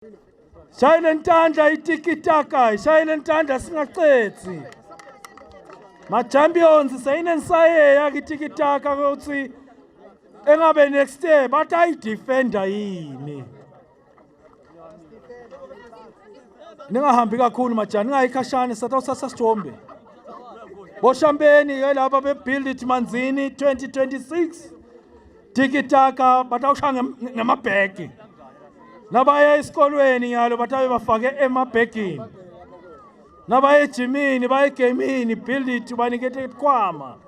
Shayela ntandla itikitaka, shayela ntandla singaqedzi. Ma champions sayinensaye yakitikitaka ukuthi engabe next year bathi ayidefender yini. Ningahambi kakhulu majani ningayikhashane satawusasa Sithombe. Boshambeni ke laba bebuild it Manzini 2026. Tikitaka batawushaya ngemabheki. Nabaya esikolweni nyalo batabe bafake emabhekini. Nabaya ejimini baye gamini build it banikete kwama.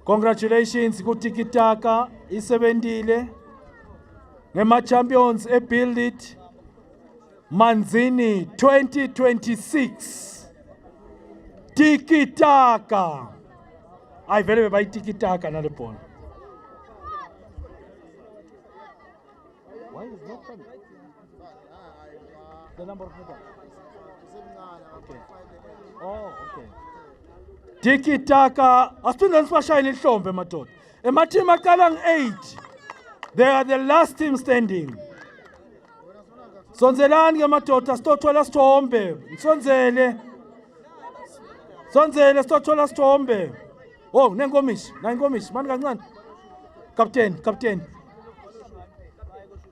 Congratulations ku Tikitaka isebentile ngema champions e build it Manzini 2026. Tikitaka. Ay vele bayi Tikitaka nale bhola. Why is not coming? The number of medals. Okay. Oh, okay. Tikitaka. Asiphinda sibashayele ihlombe madoda. Emateam aqala nge-8. They are the last team standing. Sonzelani ke madoda sitothola Sithombe. Sonzele. Sonzele sitothola Sithombe. Oh, nenkomishi, mani kancane. Captain.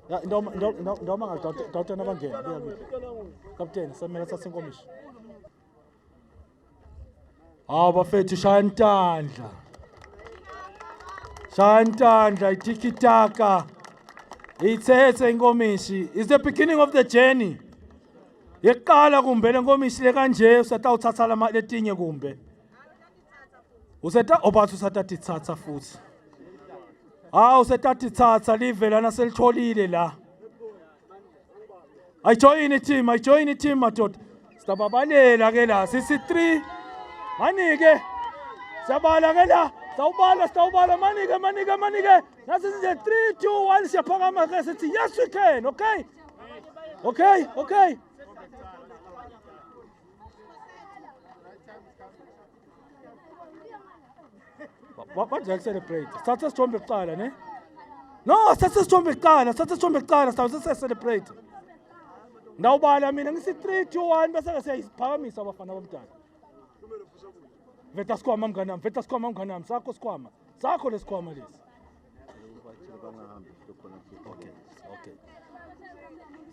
Ya ndoma ngadawuta nabangena Captain samela sasenkomishi. Bafethu shaya ntandla itikitaka ithethe inkomishi. It's the beginning of the journey. Yeqala kumbe lenkomishi le kanje usatawuthatha letinye kumbe. Obathi usathatha futhi. Usathatha live lana selitholile la. I join the team madoda. Sibabalela ke la sisi 3. Manike. Siyabala ke la. Sawubala manike. Nasi nje 3 2 1 siyaphakama ke sithi yes we can, okay? Okay. What do you celebrate? Satsa Sithombe kuqala ne? No, Satsa Sithombe kuqala, sawuse celebrate. Ndawubala mina ngisi 3 2 1 bese ke siyaphakamisa abafana bomntana. Veta sikhwama mnganami, sakho sikhwama. Sakho lesikhwama lesi. Okay.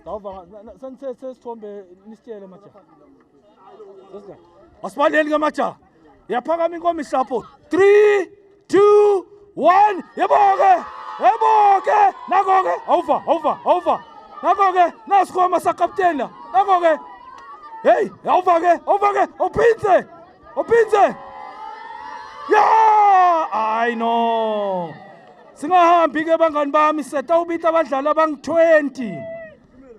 Sawuva sense Sithombe nisitshele majaha. Asibaleni ke majaha. Yaphakama inkomishi lapho. 3 2 1 yeboke nakoke over nakoke nasikhoma sa captain la nakoke hey awuva-ke uphinze ya I know singahambi ke bangani bami setawubita abadlali abang 20